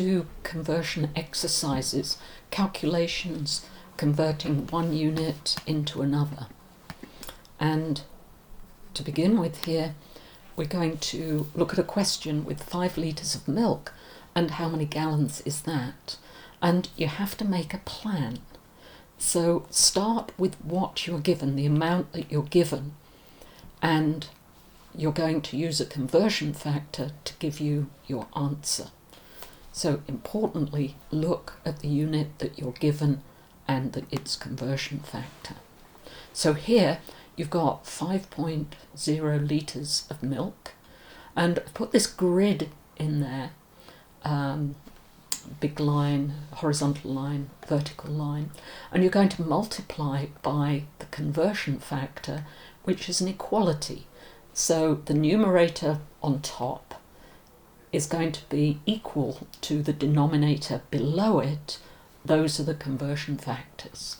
do conversion exercises, calculations, converting one unit into another. And to begin with here, we're going to look at a question with 5 litres of milk, and how many gallons is that? And you have to make a plan. So start with what you're given, the amount that you're given, and you're going to use a conversion factor to give you your answer. So importantly, look at the unit that you're given and its conversion factor. So here you've got 5.0 litres of milk, and I put this grid in there, big line, horizontal line, vertical line, and you're going to multiply by the conversion factor, which is an equality. So the numerator on top is going to be equal to the denominator below it. Those are the conversion factors.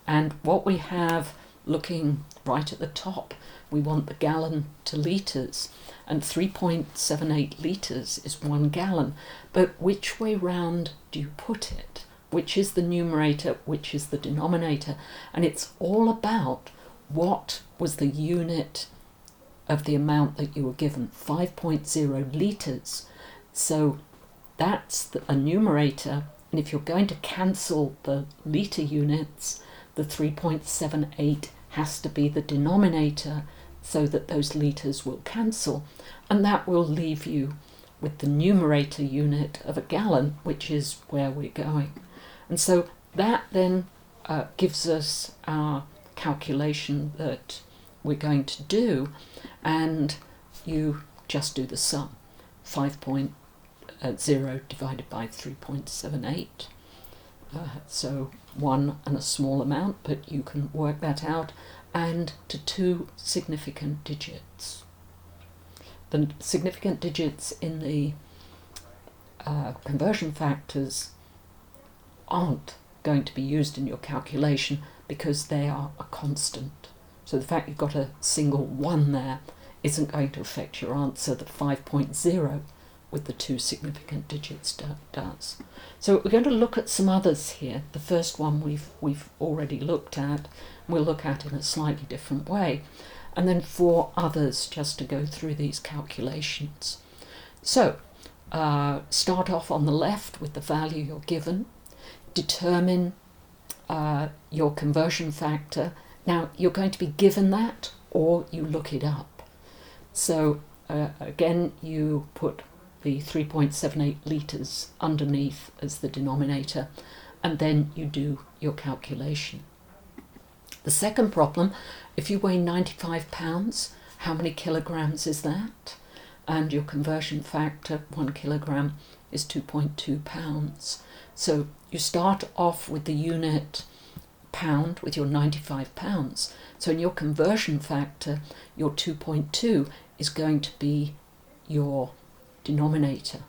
And what we have looking right at the top, we want the gallon to litres, and 3.78 litres is 1 gallon. But which way round do you put it? Which is the numerator, which is the denominator? And it's all about what was the unit of the amount that you were given, 5.0 litres. So that's a numerator, and if you're going to cancel the litre units, the 3.78 has to be the denominator so that those litres will cancel, and that will leave you with the numerator unit of a gallon, which is where we're going. And so that then gives us our calculation that we're going to do, and you just do the sum. 5.0 divided by 3.78. So 1 and a small amount, but you can work that out, and to 2 significant digits. The significant digits in the conversion factors aren't going to be used in your calculation because they are a constant. So the fact you've got a single 1 there isn't going to affect your answer. The 5.0 with the 2 significant digits does. So we're going to look at some others here. The first one we've already looked at. We'll look at in a slightly different way. And then 4 others just to go through these calculations. So start off on the left with the value you're given. Determine your conversion factor. Now, you're going to be given that, or you look it up. So again, you put the 3.78 litres underneath as the denominator, and then you do your calculation. The second problem, if you weigh 95 pounds, how many kilograms is that? And your conversion factor, 1 kilogram, is 2.2 pounds. So you start off with the unit pound with your 95 pounds. So in your conversion factor, your 2.2 is going to be your denominator.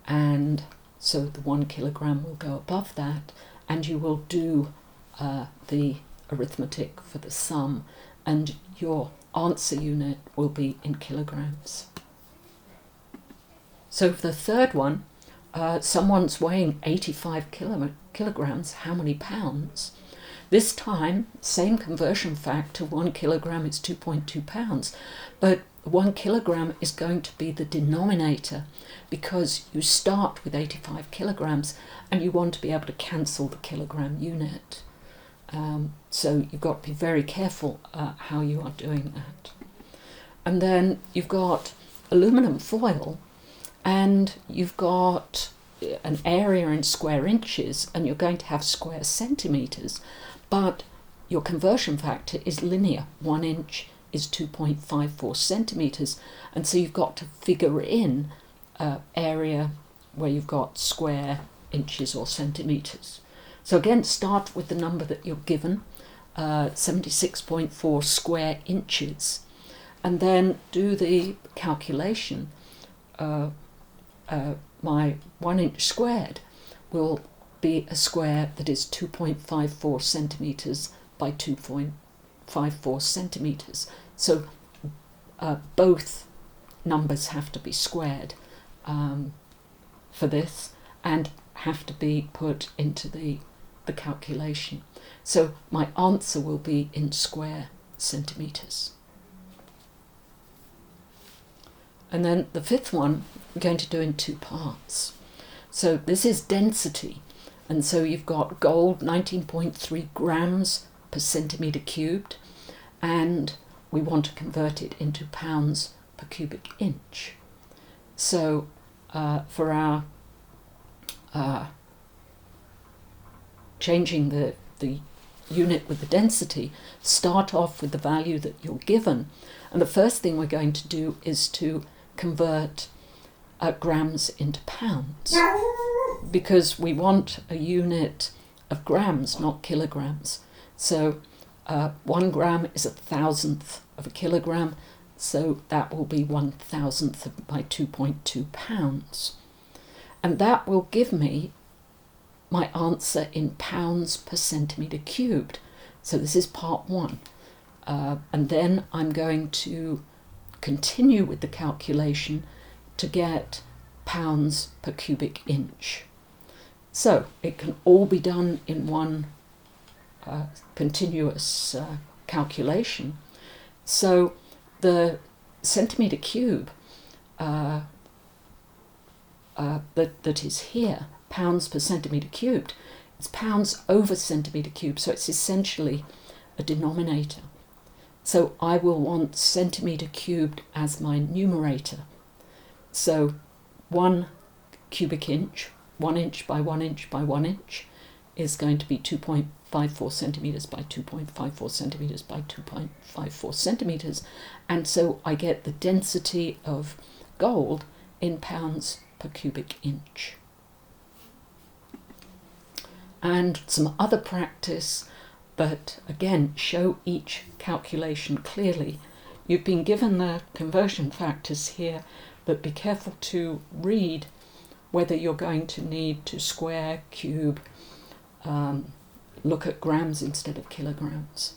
And so the 1 kilogram will go above that, and you will do the arithmetic for the sum, and your answer unit will be in kilograms. So for the third one, someone's weighing 85 kilograms, how many pounds? This time, same conversion factor, 1 kilogram is 2.2 pounds, but 1 kilogram is going to be the denominator because you start with 85 kilograms and you want to be able to cancel the kilogram unit. So you've got to be very careful how you are doing that. And then you've got aluminum foil, and you've got an area in square inches, and you're going to have square centimetres, but your conversion factor is linear. 1 inch is 2.54 centimetres, and so you've got to figure in area where you've got square inches or centimetres. So again, start with the number that you're given, 76.4 square inches, and then do the calculation. My 1 inch squared will be a square that is 2.54 centimetres by 2.54 centimetres. So both numbers have to be squared for this, and have to be put into the calculation. So my answer will be in square centimetres. And then the fifth one I'm going to do in two parts. So this is density. And so you've got gold, 19.3 grams per centimetre cubed, and we want to convert it into pounds per cubic inch. So for our changing the unit with the density, start off with the value that you're given. And the first thing we're going to do is to convert grams into pounds, because we want a unit of grams, not kilograms. So 1 gram is 1,000th of a kilogram, so that will be 1,000th of my 2.2 pounds. And that will give me my answer in pounds per centimetre cubed. So this is part one. And then I'm going to continue with the calculation to get pounds per cubic inch. So it can all be done in one continuous calculation. So the centimetre cube that is here, pounds per centimetre cubed, it's pounds over centimetre cubed, so it's essentially a denominator. So I will want centimetre cubed as my numerator. So 1 cubic inch, 1 inch by 1 inch by 1 inch, is going to be 2.54 centimetres by 2.54 centimetres by 2.54 centimetres. And so I get the density of gold in pounds per cubic inch. And some other practice, but again, show each calculation clearly. You've been given the conversion factors here, but be careful to read whether you're going to need to square, cube, look at grams instead of kilograms.